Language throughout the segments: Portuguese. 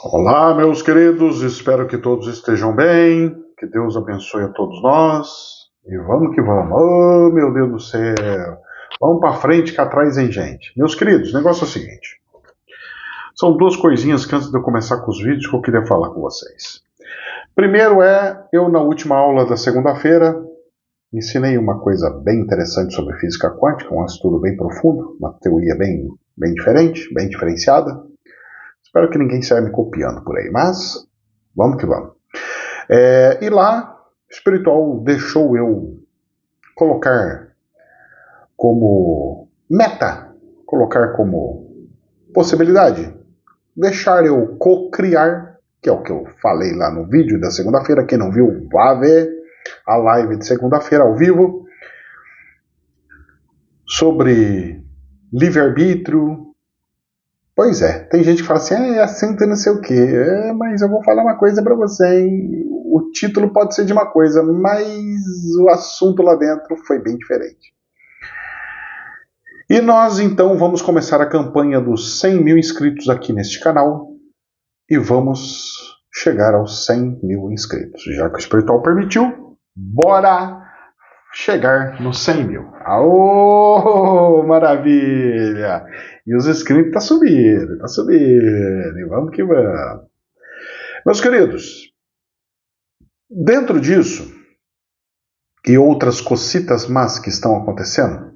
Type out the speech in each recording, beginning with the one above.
Olá, meus queridos, espero que todos estejam bem, que Deus abençoe a todos nós, e vamos que vamos. Oh, meu Deus do céu, vamos para frente que atrás tem gente. Meus queridos, o negócio é o seguinte, são duas coisinhas que antes de eu começar com os vídeos que eu queria falar com vocês. Primeiro eu na última aula da segunda-feira, ensinei uma coisa bem interessante sobre física quântica, um estudo bem profundo, uma teoria bem diferente, bem diferenciada. Espero que ninguém saia me copiando por aí, mas vamos que vamos. E lá, o espiritual deixou eu colocar como meta, colocar como possibilidade, deixar eu co-criar, que é o que eu falei lá no vídeo da segunda-feira. Quem não viu, vá ver a live de segunda-feira ao vivo, sobre livre-arbítrio. Pois é, tem gente que fala assim, é assunto não sei o quê, mas eu vou falar uma coisa pra você, hein? O título pode ser de uma coisa, mas o assunto lá dentro foi bem diferente. E nós então vamos começar a campanha dos 100 mil inscritos aqui neste canal e vamos chegar aos 100 mil inscritos. Já que o espiritual permitiu, bora chegar nos 100 mil. Aô, maravilha! E os inscritos tá subindo. E vamos que vamos. Meus queridos, dentro disso e outras cocitas más que estão acontecendo,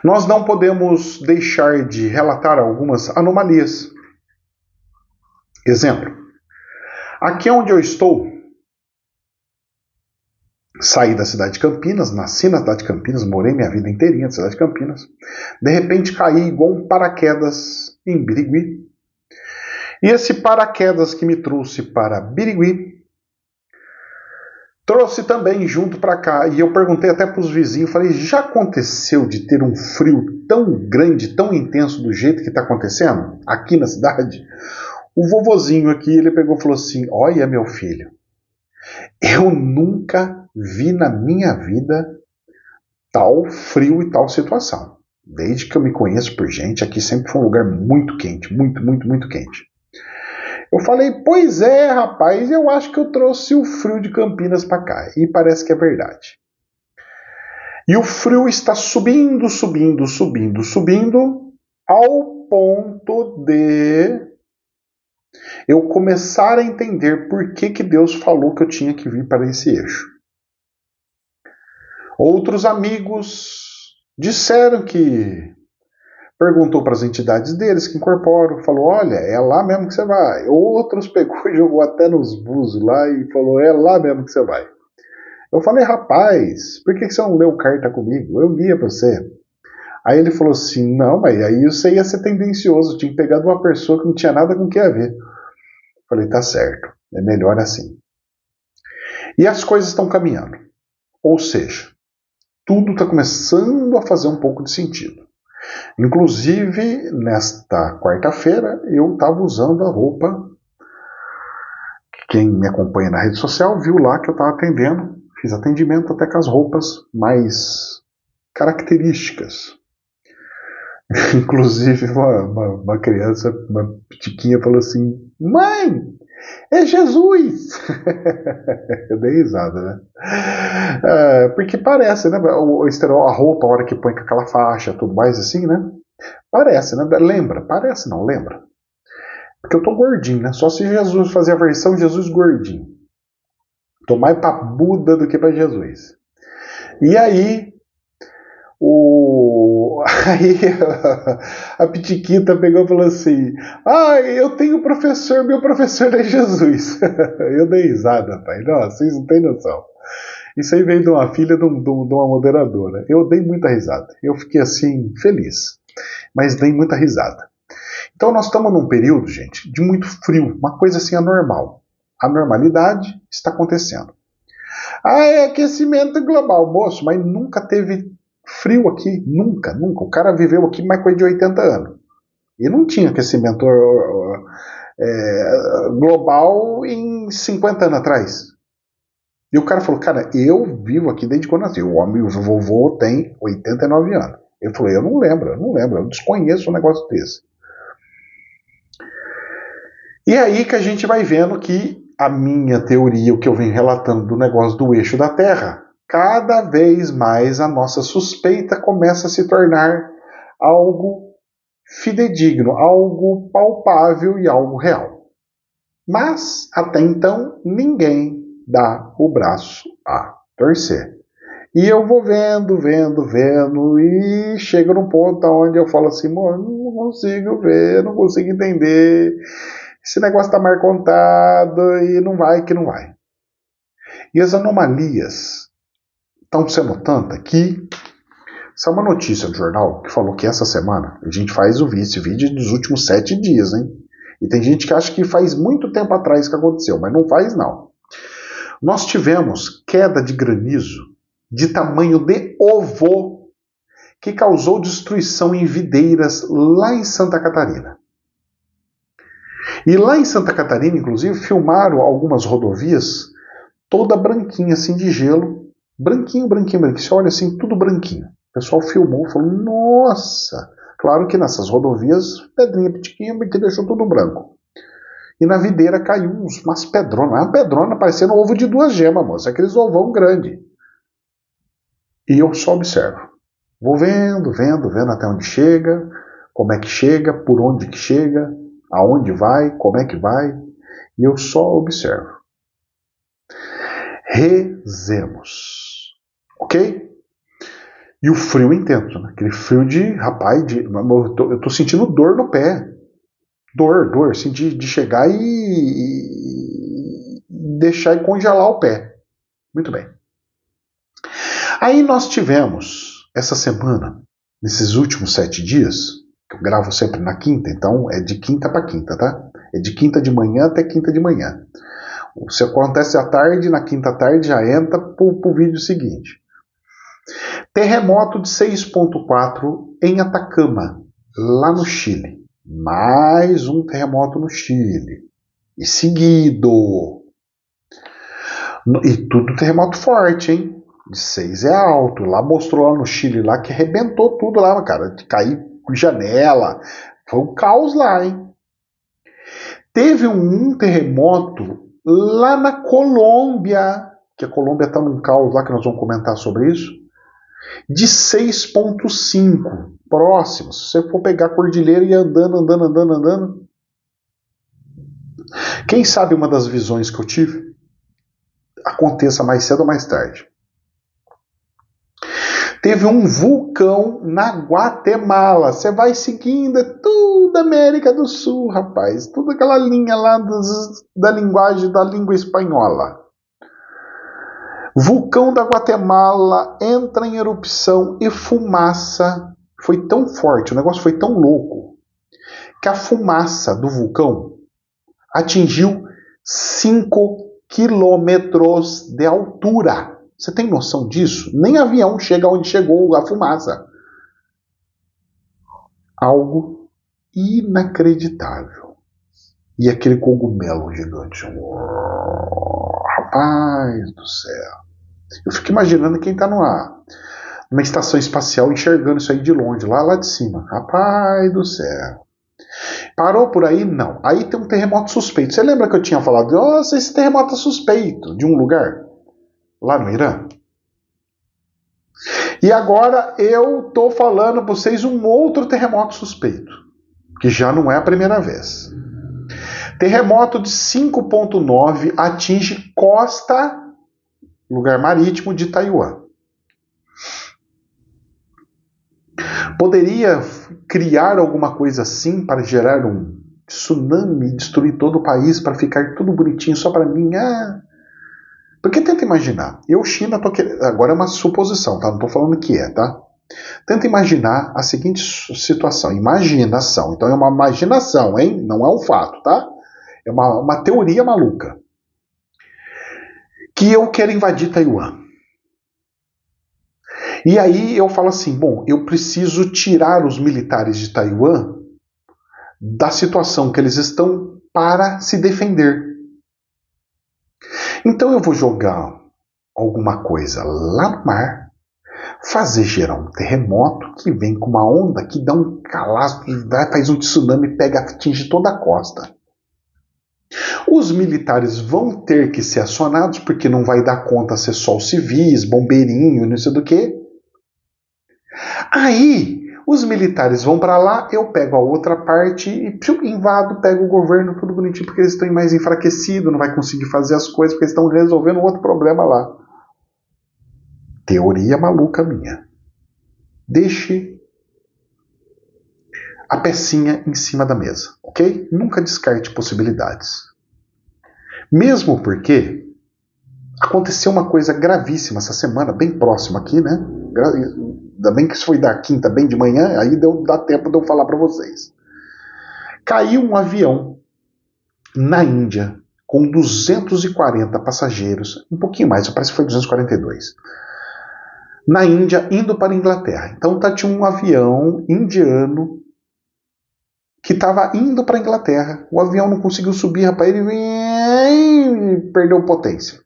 nós não podemos deixar de relatar algumas anomalias. Exemplo, aqui onde eu estou, saí da cidade de Campinas, nasci na cidade de Campinas, morei minha vida inteirinha na cidade de Campinas. De repente caí igual um paraquedas em Birigui. E esse paraquedas que me trouxe para Birigui, trouxe também junto para cá. E eu perguntei até para os vizinhos, falei, já aconteceu de ter um frio tão grande, tão intenso do jeito que está acontecendo aqui na cidade? O vovozinho aqui, ele pegou e falou assim, olha meu filho, eu nunca vi na minha vida tal frio e tal situação. Desde que eu me conheço por gente, aqui sempre foi um lugar muito quente, muito quente. Eu falei, pois é, rapaz, eu acho que eu trouxe o frio de Campinas para cá. E parece que é verdade. E o frio está subindo, ao ponto de eu começar a entender por que Deus falou que eu tinha que vir para esse eixo. Outros amigos disseram que perguntou para as entidades deles que incorporam, falou, olha, é lá mesmo que você vai. Outros pegou e jogou até nos búzios lá e falou, é lá mesmo que você vai. Eu falei, rapaz, por que você não leu carta comigo? Eu lia para você. Aí ele falou assim, não, mas aí você ia ser tendencioso, tinha que pegar de uma pessoa que não tinha nada com o que a ver. Eu falei, tá certo, é melhor assim. E as coisas estão caminhando. Ou seja, tudo está começando a fazer um pouco de sentido. Inclusive, nesta quarta-feira, eu estava usando a roupa. Quem me acompanha na rede social viu lá que eu estava atendendo. Fiz atendimento até com as roupas mais características. Inclusive, uma criança, uma pitiquinha, falou assim, mãe, é Jesus! Eu dei risada, né? Porque parece, né? A roupa, a hora que põe com aquela faixa, tudo mais assim, né? Parece, né? Lembra? Parece não, lembra. Porque eu tô gordinho, né? Só se Jesus fazer a versão Jesus gordinho. Tô mais pra Buda do que pra Jesus. E aí, aí a Pitiquita pegou e falou assim, eu tenho professor, meu professor é Jesus. Eu dei risada, pai. Nossa, vocês não têm noção. Isso aí veio de uma filha de uma moderadora. Eu dei muita risada. Eu fiquei assim, feliz. Mas dei muita risada. Então nós estamos num período, gente, de muito frio. Uma coisa assim anormal. A normalidade está acontecendo. É aquecimento global, moço, mas nunca teve frio aqui. Nunca. O cara viveu aqui mais coisa de 80 anos. E não tinha aquecimento global em 50 anos atrás. E o cara falou, cara, eu vivo aqui desde quando nasci. O vovô tem 89 anos. Ele falou, eu não lembro, eu desconheço um negócio desse. E aí que a gente vai vendo que a minha teoria, o que eu venho relatando do negócio do eixo da Terra, cada vez mais a nossa suspeita começa a se tornar algo fidedigno, algo palpável e algo real. Mas, até então, ninguém dá o braço a torcer. E eu vou vendo, e chega num ponto onde eu falo assim, mano, não consigo ver, não consigo entender. Esse negócio tá mal contado e não vai que não vai. E as anomalias estão sendo tantas que essa é uma notícia do jornal que falou que essa semana a gente faz esse vídeo dos últimos 7 dias, hein? E tem gente que acha que faz muito tempo atrás que aconteceu, mas não faz não. Nós tivemos queda de granizo de tamanho de ovo que causou destruição em videiras lá em Santa Catarina. E lá em Santa Catarina, inclusive, filmaram algumas rodovias toda branquinha, assim, de gelo. Branquinho. Você olha assim, tudo branquinho. O pessoal filmou, falou, nossa! Claro que nessas rodovias, pedrinha pequenininha, que deixou tudo branco. E na videira caiu umas pedronas. Uma pedrona parecendo um ovo de 2 gemas, moça. Aqueles ovão grande. E eu só observo. Vou vendo até onde chega, como é que chega, por onde que chega, aonde vai, como é que vai. E eu só observo. Rezemos. Ok? E o frio intenso, né? Aquele frio de, rapaz, eu tô sentindo dor no pé. Dor, assim, de chegar e deixar e congelar o pé. Muito bem. Aí nós tivemos, essa semana, nesses últimos 7 dias, que eu gravo sempre na quinta, então é de quinta para quinta, tá? É de quinta de manhã até quinta de manhã. Se acontece à tarde, na quinta tarde já entra pro vídeo seguinte. Terremoto de 6,4 em Atacama, lá no Chile. Mais um terremoto no Chile. E seguido. E tudo terremoto forte, hein? De 6 é alto. Lá mostrou lá no Chile lá que arrebentou tudo lá, cara. De cair janela. Foi um caos lá, hein? Teve um terremoto lá na Colômbia, que a Colômbia tá num caos lá, que nós vamos comentar sobre isso, de 6,5 próximo. Se você for pegar a cordilheira e ir andando, quem sabe uma das visões que eu tive aconteça mais cedo ou mais tarde. Teve um vulcão na Guatemala. Você vai seguindo, é tudo América do Sul, rapaz. Tudo aquela linha lá da linguagem da língua espanhola. Vulcão da Guatemala entra em erupção e fumaça foi tão forte, o negócio foi tão louco, que a fumaça do vulcão atingiu 5 quilômetros de altura. Você tem noção disso? Nem avião chega onde chegou a fumaça. Algo inacreditável. E aquele cogumelo gigante. Rapaz do céu. Eu fico imaginando quem está numa estação espacial enxergando isso aí de longe, lá de cima. Rapaz do céu. Parou por aí? Não. Aí tem um terremoto suspeito. Você lembra que eu tinha falado? Nossa, esse terremoto é suspeito de um lugar? Lá no Irã. E agora eu tô falando para vocês um outro terremoto suspeito, que já não é a primeira vez. Terremoto de 5,9 atinge costa, lugar marítimo de Taiwan. Poderia criar alguma coisa assim para gerar um tsunami e destruir todo o país para ficar tudo bonitinho só para mim? Porque tenta imaginar, China, agora é uma suposição, tá? Não estou falando que é, tá? Tenta imaginar a seguinte situação, imaginação, então é uma imaginação, hein? Não é um fato, tá? É uma teoria maluca. Que eu quero invadir Taiwan. E aí eu falo assim, bom, eu preciso tirar os militares de Taiwan da situação que eles estão para se defender. Então eu vou jogar alguma coisa lá no mar, fazer gerar um terremoto que vem com uma onda que dá um calastro, faz um tsunami, atinge toda a costa. Os militares vão ter que ser acionados, porque não vai dar conta ser só os civis, bombeirinho, não sei do que. Aí, os militares vão para lá, eu pego a outra parte e invado, pego o governo, tudo bonitinho, porque eles estão mais enfraquecidos, não vai conseguir fazer as coisas, porque eles estão resolvendo outro problema lá. Teoria maluca minha. Deixe a pecinha em cima da mesa, ok? Nunca descarte possibilidades. Mesmo porque aconteceu uma coisa gravíssima essa semana, bem próxima aqui, né? Ainda bem que isso foi da quinta, bem de manhã, aí dá tempo de eu falar para vocês. Caiu um avião na Índia com 240 passageiros, um pouquinho mais, parece que foi 242, na Índia, indo para a Inglaterra. Então tinha um avião indiano que estava indo para a Inglaterra. O avião não conseguiu subir, rapaz, ele perdeu potência.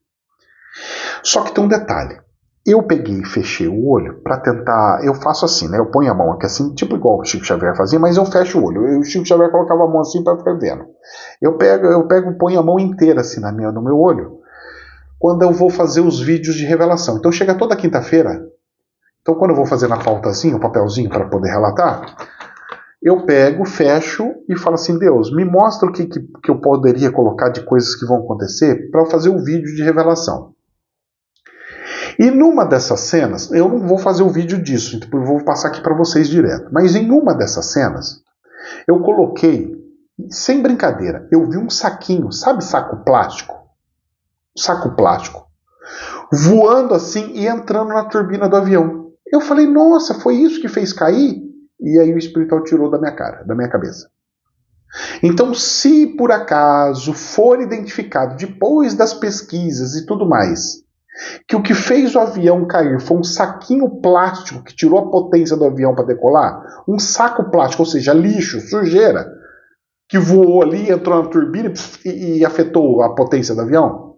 Só que tem um detalhe. Eu peguei e fechei o olho para tentar. Eu faço assim, né? Eu ponho a mão aqui assim, tipo igual o Chico Xavier fazia, mas eu fecho o olho. O Chico Xavier colocava a mão assim para ficar vendo. Eu pego, ponho a mão inteira assim no meu olho quando eu vou fazer os vídeos de revelação. Então chega toda quinta-feira. Então quando eu vou fazer na pauta assim, o papelzinho para poder relatar, eu pego, fecho e falo assim: Deus, me mostra o que eu poderia colocar de coisas que vão acontecer para eu fazer o vídeo de revelação. E numa dessas cenas, eu não vou fazer o vídeo disso, então eu vou passar aqui para vocês direto. Mas em uma dessas cenas, eu coloquei, sem brincadeira, eu vi um saquinho, sabe saco plástico? Saco plástico. Voando assim e entrando na turbina do avião. Eu falei, nossa, foi isso que fez cair? E aí o espiritual tirou da minha cara, da minha cabeça. Então, se por acaso for identificado, depois das pesquisas e tudo mais, que o que fez o avião cair foi um saquinho plástico que tirou a potência do avião para decolar, um saco plástico, ou seja, lixo, sujeira, que voou ali, entrou na turbina e afetou a potência do avião,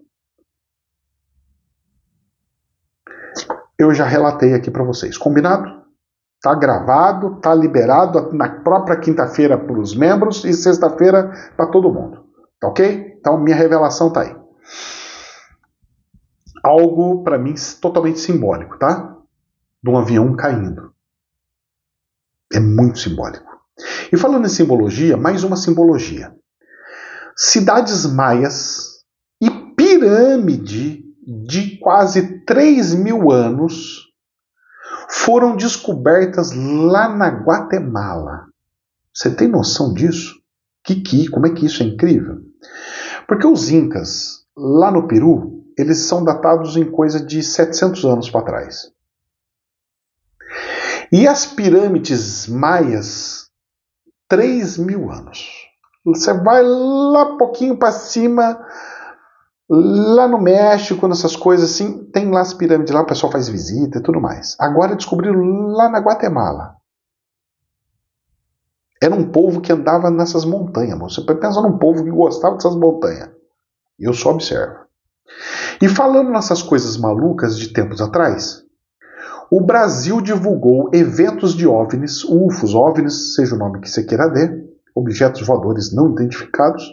eu já relatei aqui para vocês. Combinado? Tá gravado, tá liberado na própria quinta-feira para os membros e sexta-feira para todo mundo. Tá ok? Então minha revelação tá aí. Algo para mim totalmente simbólico, tá? De um avião caindo. É muito simbólico. E falando em simbologia, mais uma simbologia. Cidades maias e pirâmide de quase 3.000 anos foram descobertas lá na Guatemala. Você tem noção disso? Como é que isso é incrível? Porque os incas, lá no Peru, eles são datados em coisa de 700 anos para trás. E as pirâmides maias, 3.000 anos. Você vai lá pouquinho para cima, lá no México, nessas coisas assim, tem lá as pirâmides lá, o pessoal faz visita e tudo mais. Agora descobriram lá na Guatemala. Era um povo que andava nessas montanhas. Você pensa num povo que gostava dessas montanhas. Eu só observo. E falando nessas coisas malucas de tempos atrás, o Brasil divulgou eventos de OVNIs, UFOs, OVNIs, seja o nome que você queira dar, objetos voadores não identificados,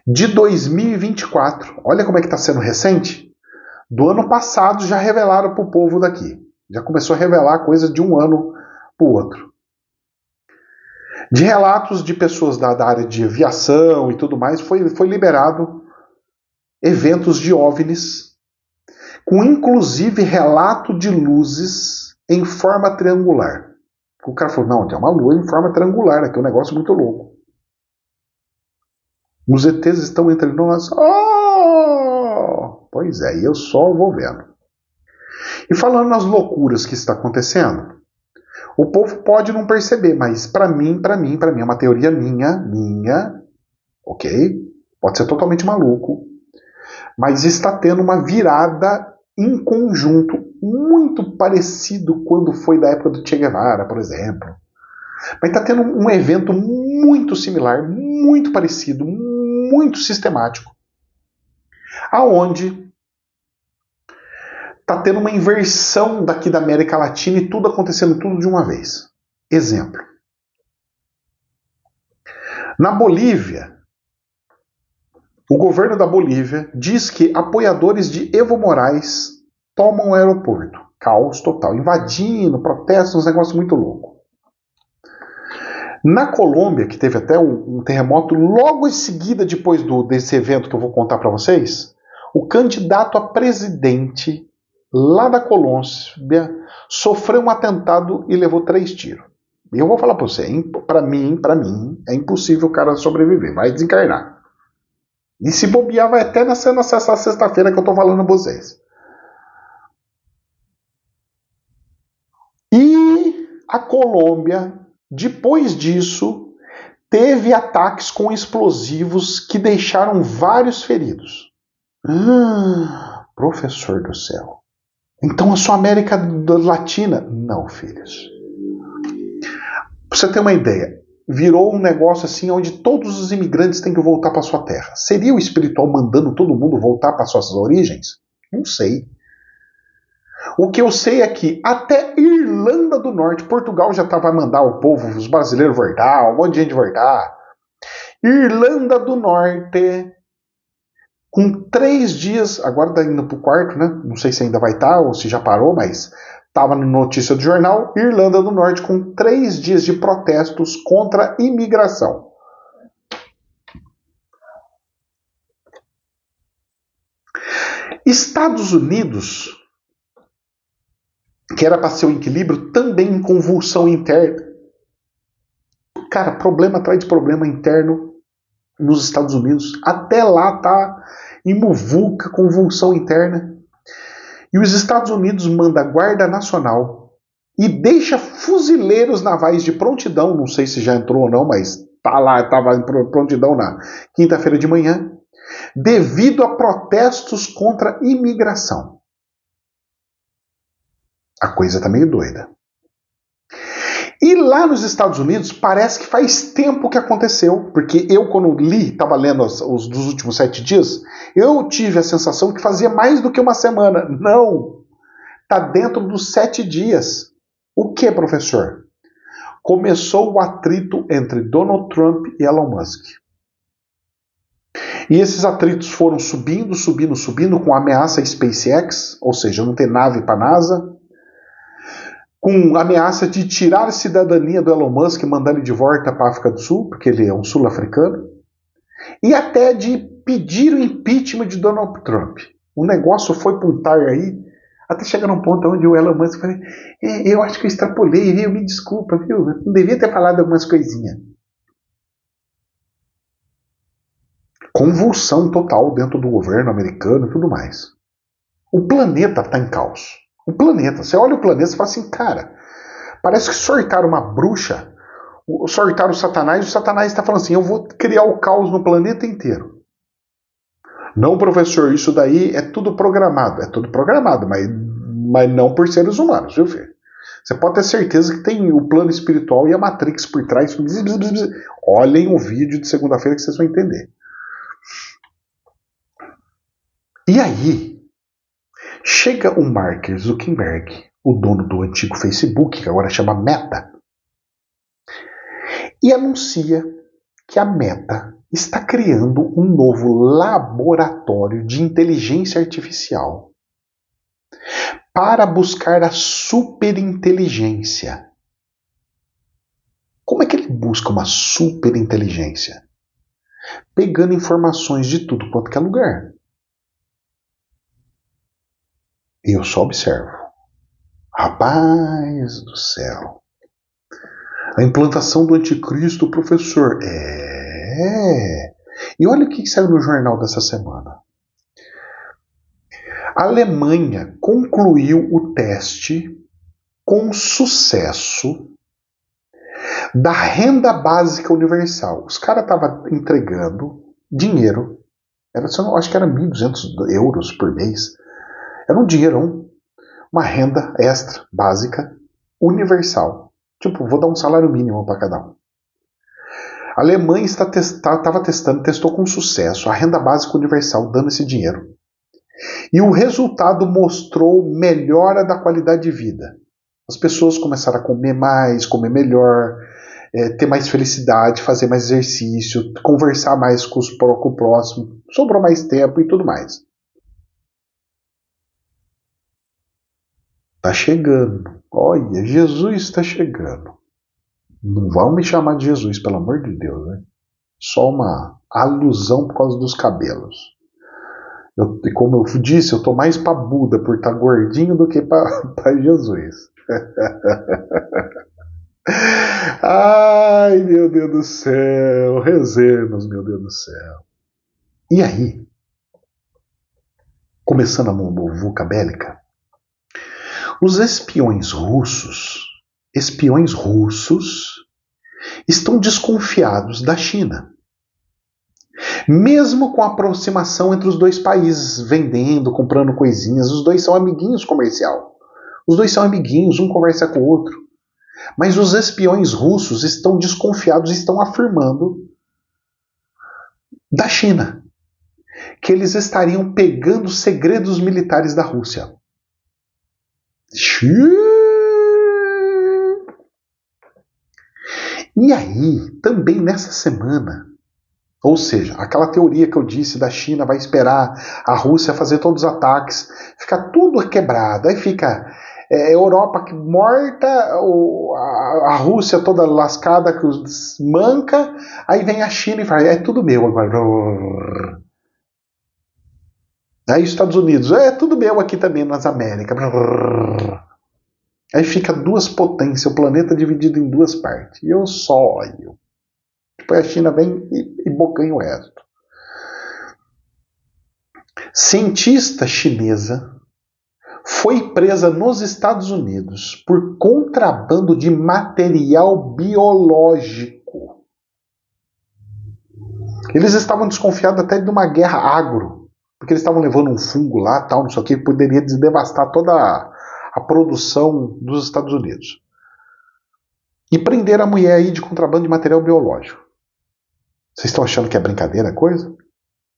de 2024. Olha como é que está sendo recente. Do ano passado já revelaram para o povo daqui. Já começou a revelar coisa de um ano para o outro. De relatos de pessoas da área de aviação e tudo mais, foi liberado eventos de OVNIs, com inclusive relato de luzes em forma triangular. O cara falou, não, tem uma lua em forma triangular, aqui é um negócio muito louco. Os ETs estão entre nós. Oh! Pois é, e eu só vou vendo. E falando nas loucuras que está acontecendo, o povo pode não perceber, mas para mim é uma teoria minha, ok? Pode ser totalmente maluco, mas está tendo uma virada em conjunto muito parecido quando foi da época do Che Guevara, por exemplo. Mas está tendo um evento muito similar, muito parecido, muito sistemático, aonde está tendo uma inversão daqui da América Latina e tudo acontecendo tudo de uma vez. Exemplo. Na Bolívia, governo da Bolívia diz que apoiadores de Evo Morales tomam o aeroporto. Caos total, invadindo, protestos, um negócio muito louco. Na Colômbia, que teve até um terremoto logo em seguida depois desse evento que eu vou contar para vocês, o candidato a presidente lá da Colômbia sofreu um atentado e levou 3 tiros. E eu vou falar para você, para mim, é impossível o cara sobreviver, vai desencarnar. E se bobear, vai até nessa sexta-feira que eu tô falando pra vocês. E a Colômbia, depois disso, teve ataques com explosivos que deixaram vários feridos. Professor do céu. Então a sua América Latina? Não, filhos. Pra você ter uma ideia, virou um negócio assim onde todos os imigrantes têm que voltar para sua terra. Seria o espiritual mandando todo mundo voltar para suas origens? Não sei. O que eu sei é que até Irlanda do Norte, Portugal já vai mandar o povo, os brasileiros voltar, um monte de gente voltar. Irlanda do Norte, com 3 dias, agora tá indo pro quarto, né? Não sei se ainda vai estar ou se já parou, mas estava na notícia do jornal, Irlanda do Norte com 3 dias de protestos contra a imigração. Estados Unidos, que era para ser o equilíbrio, também em convulsão interna. Cara, problema atrás de problema interno nos Estados Unidos. Até lá tá em muvuca, convulsão interna. E os Estados Unidos manda a Guarda Nacional e deixa fuzileiros navais de prontidão, não sei se já entrou ou não, mas tá lá, estava em prontidão na quinta-feira de manhã, devido a protestos contra a imigração. A coisa tá meio doida. E lá nos Estados Unidos, parece que faz tempo que aconteceu, porque eu, quando li, estava lendo os dos últimos 7 dias, eu tive a sensação que fazia mais do que uma semana. Não! Está dentro dos 7 dias. O que, professor? Começou o atrito entre Donald Trump e Elon Musk. E esses atritos foram subindo, com ameaça à SpaceX, ou seja, não ter nave para a NASA, com ameaça de tirar a cidadania do Elon Musk e mandar ele de volta para a África do Sul, porque ele é um sul-africano, e até de pedir o impeachment de Donald Trump. O negócio foi para um tar aí, até chegar num ponto onde o Elon Musk falou, eu acho que eu extrapolei, viu? Me desculpa, viu? Eu não devia ter falado algumas coisinhas. Convulsão total dentro do governo americano e tudo mais. O planeta está em caos. O planeta. Você olha o planeta e fala assim, cara, parece que sortaram uma bruxa, sortaram o Satanás está falando assim, eu vou criar o caos no planeta inteiro. Não, professor, isso daí é tudo programado. É tudo programado, mas não por seres humanos, viu, filho? Você pode ter certeza que tem o plano espiritual e a Matrix por trás. Olhem o vídeo de segunda-feira que vocês vão entender. E aí, chega o Mark Zuckerberg, o dono do antigo Facebook, que agora chama Meta, e anuncia que a Meta está criando um novo laboratório de inteligência artificial para buscar a superinteligência. Como é que ele busca uma superinteligência? Pegando informações de tudo quanto que é lugar. E eu só observo. Rapaz do céu. A implantação do anticristo, professor. E olha o que saiu no jornal dessa semana. A Alemanha concluiu o teste com sucesso da renda básica universal. Os caras estavam entregando dinheiro. Acho que era 1.200 euros por mês. Era um dinheirão. Uma renda extra, básica, universal. Tipo, vou dar um salário mínimo para cada um. A Alemanha estava testando, testou com sucesso a renda básica universal, dando esse dinheiro. E o resultado mostrou melhora da qualidade de vida. As pessoas começaram a comer mais, comer melhor, ter mais felicidade, fazer mais exercício, conversar mais com o próximo, sobrou mais tempo e tudo mais. Tá chegando. Olha, Jesus está chegando. Não vão me chamar de Jesus, pelo amor de Deus, né? Só uma alusão por causa dos cabelos. Como eu disse, eu tô mais pra Buda por estar gordinho do que pra Jesus. Ai, meu Deus do céu. Rezemos, meu Deus do céu. E aí, começando a muvuca bélica, os espiões russos estão desconfiados da China. Mesmo com a aproximação entre os dois países, vendendo, comprando coisinhas, os dois são amiguinhos comercial. Os dois são amiguinhos, um conversa com o outro. Mas os espiões russos estão desconfiados e estão afirmando da China que eles estariam pegando segredos militares da Rússia. E aí, também nessa semana, ou seja, aquela teoria que eu disse da China vai esperar a Rússia fazer todos os ataques, fica tudo quebrado, aí fica Europa morta, a Rússia toda lascada, manca, aí vem a China e fala, é tudo meu agora. Aí os Estados Unidos, é tudo meu aqui também nas Américas. Aí fica duas potências, o planeta dividido em duas partes. E eu só olho. Depois a China vem e bocanha o resto. Cientista chinesa foi presa nos Estados Unidos por contrabando de material biológico. Eles estavam desconfiados até de uma guerra agro, porque eles estavam levando um fungo lá, tal, não sei o que, poderia devastar toda a produção dos Estados Unidos. E prenderam a mulher aí de contrabando de material biológico. Vocês estão achando que é brincadeira a coisa?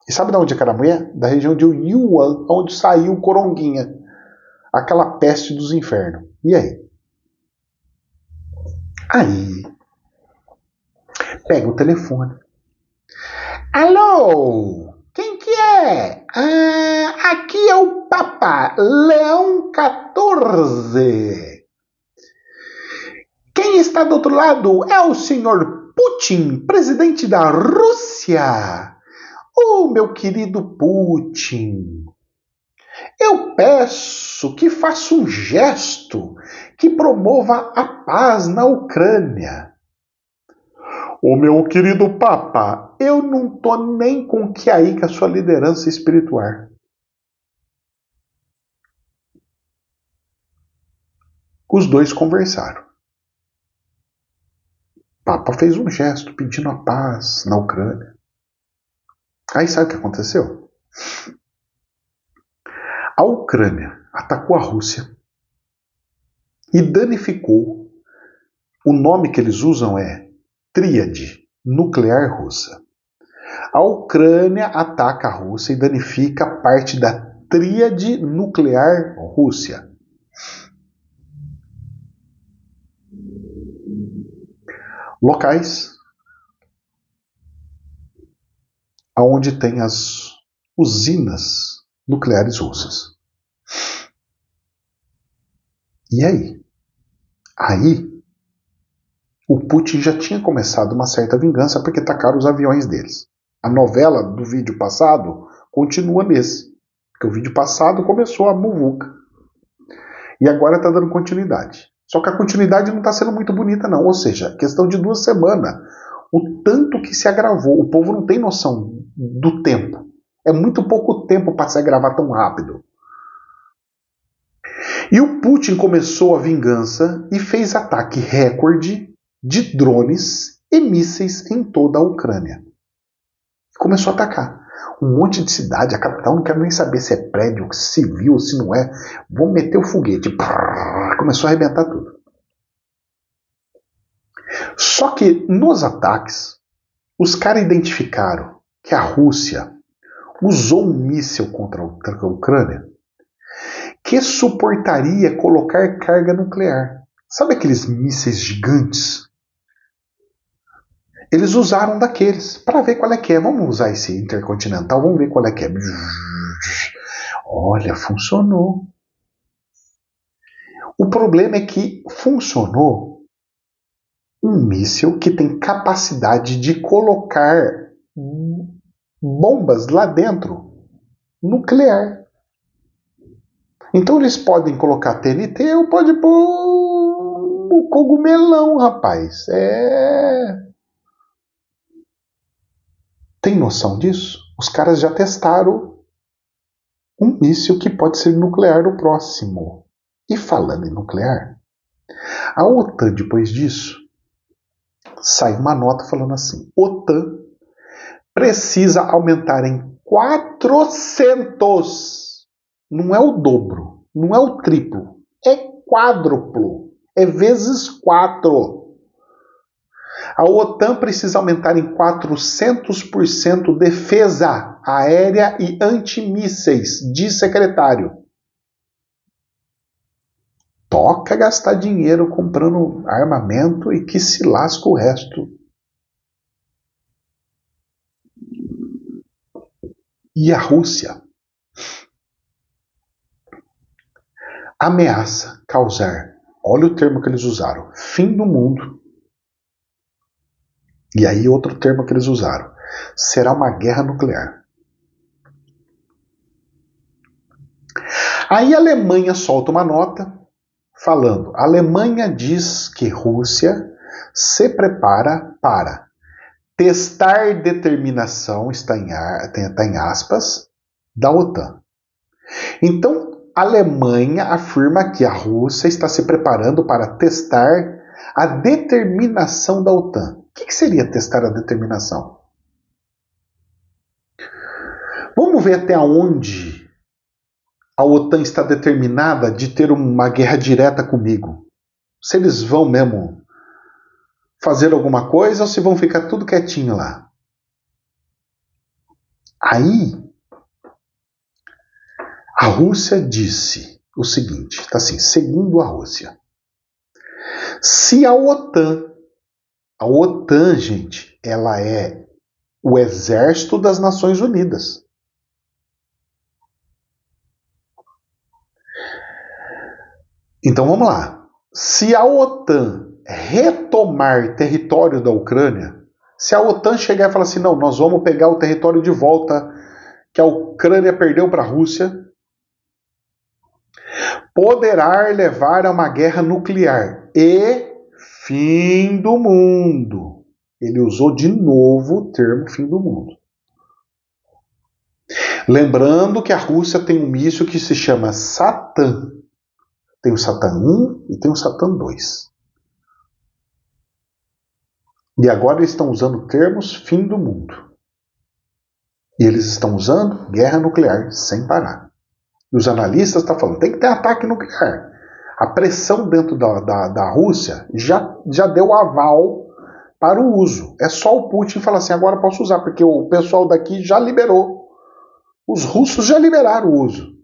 E sabe de onde é que era a mulher? Da região de Yuan, onde saiu o Coronguinha. Aquela peste dos infernos. E aí? Aí, pega o telefone. Alô? Quem que é? Aqui é o Papa Leão XIV. Quem está do outro lado é o senhor Putin, presidente da Rússia. Oh, meu querido Putin, eu peço que faça um gesto que promova a paz na Ucrânia. Ô meu querido Papa, eu não tô nem com que aí com a sua liderança espiritual. Os dois conversaram. O Papa fez um gesto pedindo a paz na Ucrânia. Aí sabe o que aconteceu? A Ucrânia atacou a Rússia e danificou. O nome que eles usam é Tríade Nuclear Russa. A Ucrânia ataca a Rússia e danifica parte da Tríade Nuclear Rússia. Locais onde tem as usinas nucleares russas. E aí? Aí, o Putin já tinha começado uma certa vingança porque tacaram os aviões deles. A novela do vídeo passado continua nesse. Porque o vídeo passado começou a muvuca. E agora está dando continuidade. Só que a continuidade não está sendo muito bonita não. Ou seja, questão de 2 semanas. O tanto que se agravou. O povo não tem noção do tempo. É muito pouco tempo para se agravar tão rápido. E o Putin começou a vingança e fez ataque recorde de drones e mísseis em toda a Ucrânia. Começou a atacar. Um monte de cidade, a capital, não quero nem saber se é prédio, civil, se não é. Vou meter o foguete. Começou a arrebentar tudo. Só que nos ataques, os caras identificaram que a Rússia usou um míssil contra a Ucrânia que suportaria colocar carga nuclear. Sabe aqueles mísseis gigantes? Eles usaram daqueles para ver qual é que é. Vamos usar esse intercontinental, vamos ver qual é que é. Olha, funcionou. O problema é que funcionou um míssil que tem capacidade de colocar bombas lá dentro, nuclear. Então eles podem colocar TNT ou pode pôr o cogumelão, rapaz. Tem noção disso? Os caras já testaram um míssil que pode ser nuclear no próximo. E falando em nuclear, a OTAN, depois disso, sai uma nota falando assim: OTAN precisa aumentar em 400. Não é o dobro, não é o triplo, é quádruplo, é vezes 4. A OTAN precisa aumentar em 400% defesa aérea e antimísseis, diz secretário. Toca gastar dinheiro comprando armamento e que se lasca o resto. E a Rússia ameaça causar, olha o termo que eles usaram, fim do mundo. E aí outro termo que eles usaram, será uma guerra nuclear. Aí a Alemanha solta uma nota falando, a Alemanha diz que Rússia se prepara para testar determinação, está em aspas, da OTAN. Então, a Alemanha afirma que a Rússia está se preparando para testar a determinação da OTAN. O que seria testar a determinação? Vamos ver até onde a OTAN está determinada de ter uma guerra direta comigo. Se eles vão mesmo fazer alguma coisa ou se vão ficar tudo quietinho lá. Aí, a Rússia disse o seguinte, está assim, segundo a Rússia, se a OTAN, gente, ela é o exército das Nações Unidas. Então vamos lá. Se a OTAN retomar território da Ucrânia, se a OTAN chegar e falar assim, não, nós vamos pegar o território de volta que a Ucrânia perdeu para a Rússia, poderá levar a uma guerra nuclear e fim do mundo. Ele usou de novo o termo fim do mundo. Lembrando que a Rússia tem um míssil que se chama Satan. Tem o Satan 1 e tem o Satan 2. E agora eles estão usando termos fim do mundo. E eles estão usando guerra nuclear sem parar. E os analistas estão falando, tem que ter ataque nuclear. A pressão dentro da Rússia já deu aval para o uso. É só o Putin falar assim, agora posso usar, porque o pessoal daqui já liberou. Os russos já liberaram o uso.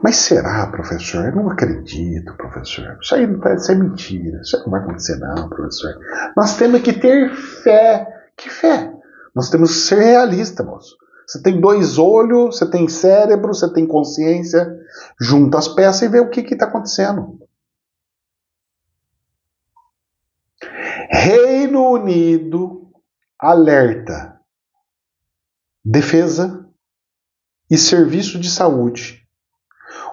Mas será, professor? Eu não acredito, professor. Isso é mentira. Isso não vai acontecer não, professor. Nós temos que ter fé. Que fé? Nós temos que ser realistas, moço. Você tem 2 olhos, você tem cérebro, você tem consciência. Junta as peças e vê o que está acontecendo. Reino Unido alerta defesa e serviço de saúde.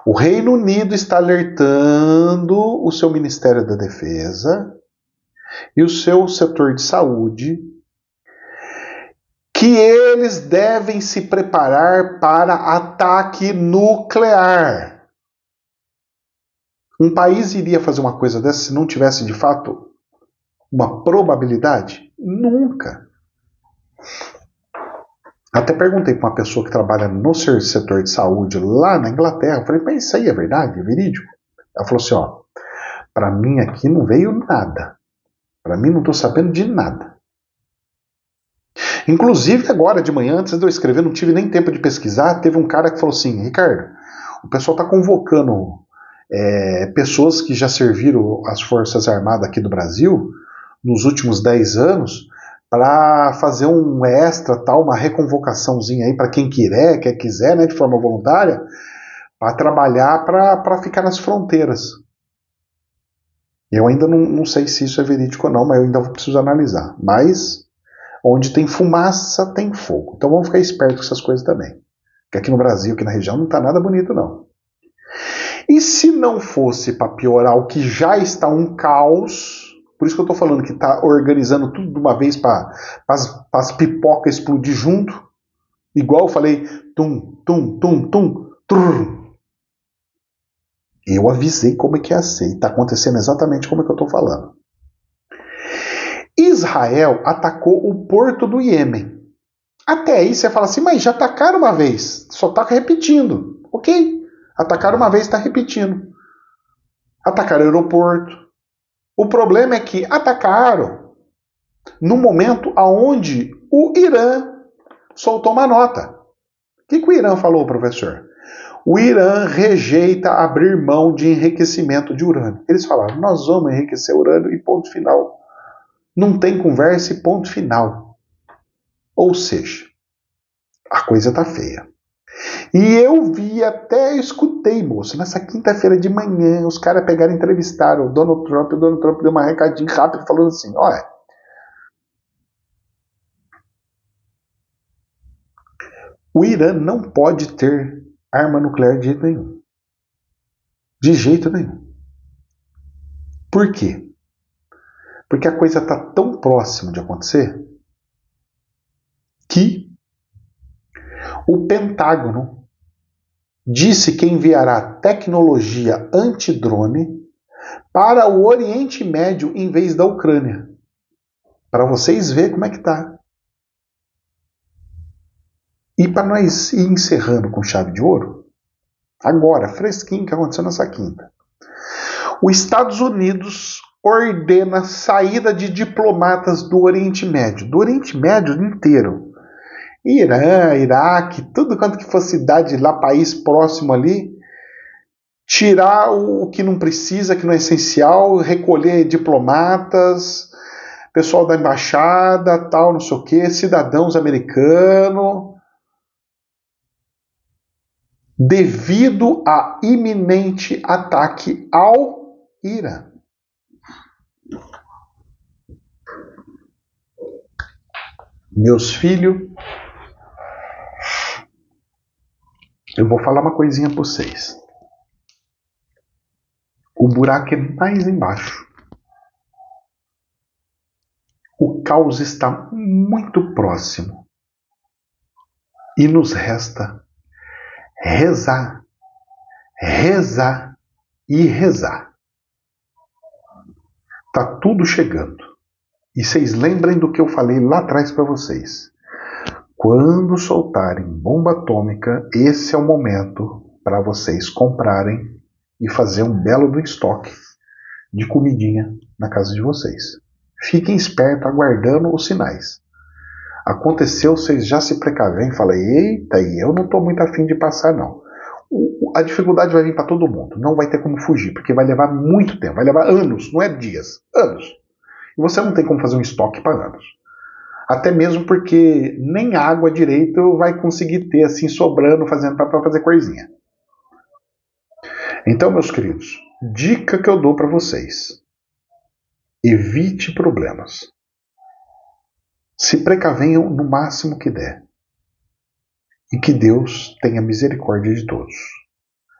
O Reino Unido está alertando o seu Ministério da Defesa e o seu setor de saúde que eles devem se preparar para ataque nuclear. Um país iria fazer uma coisa dessa se não tivesse, de fato, uma probabilidade? Nunca. Até perguntei para uma pessoa que trabalha no setor de saúde lá na Inglaterra, eu falei, mas isso aí é verdade? É verídico? Ela falou assim, ó, para mim aqui não veio nada. Para mim não estou sabendo de nada. Inclusive agora de manhã, antes de eu escrever, não tive nem tempo de pesquisar, teve um cara que falou assim, Ricardo, o pessoal está convocando pessoas que já serviram as Forças Armadas aqui do Brasil nos últimos 10 anos para fazer um extra, tal, uma reconvocaçãozinha aí para quem quiser, né, de forma voluntária, para trabalhar para ficar nas fronteiras. Eu ainda não sei se isso é verídico ou não, mas eu ainda preciso analisar. Mas onde tem fumaça, tem fogo. Então vamos ficar espertos com essas coisas também. Porque aqui no Brasil, aqui na região, não está nada bonito, não. E se não fosse para piorar o que já está um caos, por isso que eu estou falando que está organizando tudo de uma vez para as pipocas explodir junto, igual eu falei, tum, tum, tum, tum, trrr. Eu avisei como é que ia ser, e está acontecendo exatamente como é que eu estou falando. Israel atacou o porto do Iêmen. Até aí você fala assim, mas já atacaram uma vez, só está repetindo. Ok, atacaram uma vez, está repetindo. Atacaram o aeroporto. O problema é que atacaram no momento onde o Irã soltou uma nota. O que o Irã falou, professor? O Irã rejeita abrir mão de enriquecimento de urânio. Eles falaram, nós vamos enriquecer urânio e ponto final. Não tem conversa e ponto final. Ou seja, a coisa tá feia. E eu vi, até escutei, moço, nessa quinta-feira de manhã, os caras pegaram e entrevistaram o Donald Trump deu uma recadinho rápido falando assim, olha, o Irã não pode ter arma nuclear de jeito nenhum. De jeito nenhum. Por quê? Porque a coisa está tão próxima de acontecer que o Pentágono disse que enviará tecnologia antidrone para o Oriente Médio em vez da Ucrânia. Para vocês verem como é que está. E para nós ir encerrando com chave de ouro, agora, fresquinho, que aconteceu nessa quinta. Os Estados Unidos ordena saída de diplomatas do Oriente Médio inteiro. Irã, Iraque, tudo quanto que for cidade lá, país próximo ali, tirar o que não precisa, que não é essencial, recolher diplomatas, pessoal da embaixada, tal, não sei o que, cidadãos americanos, devido a iminente ataque ao Irã. Meus filhos, eu vou falar uma coisinha para vocês. O buraco é mais embaixo. O caos está muito próximo. E nos resta rezar, rezar e rezar. Tá tudo chegando. E vocês lembrem do que eu falei lá atrás para vocês. Quando soltarem bomba atômica, esse é o momento para vocês comprarem e fazer um belo do estoque de comidinha na casa de vocês. Fiquem espertos aguardando os sinais. Aconteceu, vocês já se precavem e falam, eita, eu não estou muito afim de passar não. A dificuldade vai vir para todo mundo, não vai ter como fugir, porque vai levar muito tempo, vai levar anos, não é dias, anos. E você não tem como fazer um estoque para anos. Até mesmo porque nem água direito vai conseguir ter assim sobrando para fazer coisinha. Então, meus queridos, dica que eu dou para vocês. Evite problemas. Se precavenham no máximo que der. E que Deus tenha misericórdia de todos.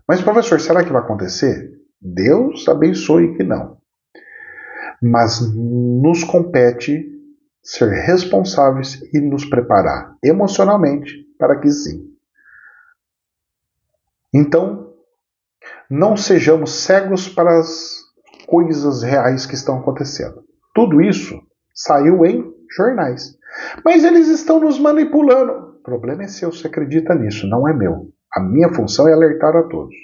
Mas, professor, será que vai acontecer? Deus abençoe que não. Mas nos compete ser responsáveis e nos preparar emocionalmente para que sim. Então, não sejamos cegos para as coisas reais que estão acontecendo. Tudo isso saiu em jornais. Mas eles estão nos manipulando. O problema é seu, você acredita nisso, não é meu. A minha função é alertar a todos.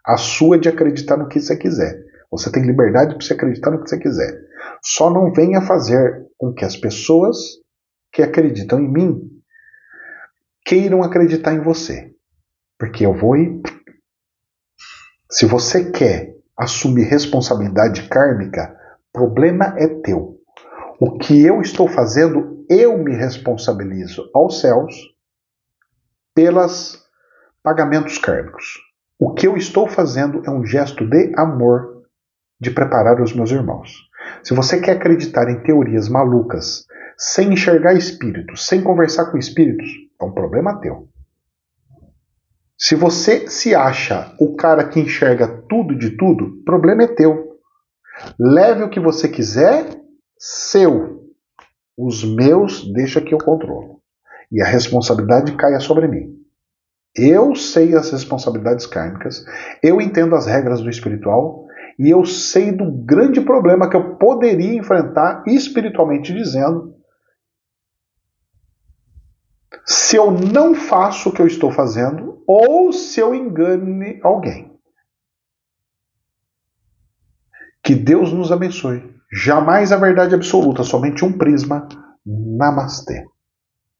A sua é de acreditar no que você quiser. Você tem liberdade para você acreditar no que você quiser. Só não venha fazer com que as pessoas que acreditam em mim queiram acreditar em você. Porque eu vou e Se você quer assumir responsabilidade kármica, problema é teu. O que eu estou fazendo, eu me responsabilizo aos céus pelos pagamentos kármicos. O que eu estou fazendo é um gesto de amor de preparar os meus irmãos. Se você quer acreditar em teorias malucas, sem enxergar espíritos, sem conversar com espíritos, é um problema teu. Se você se acha o cara que enxerga tudo de tudo, problema é teu. Leve o que você quiser, seu. Os meus, deixa que eu controlo. E a responsabilidade caia sobre mim. Eu sei as responsabilidades kármicas, eu entendo as regras do espiritual e eu sei do grande problema que eu poderia enfrentar espiritualmente dizendo se eu não faço o que eu estou fazendo ou se eu engane alguém. Que Deus nos abençoe. Jamais a verdade absoluta, somente um prisma. Namastê.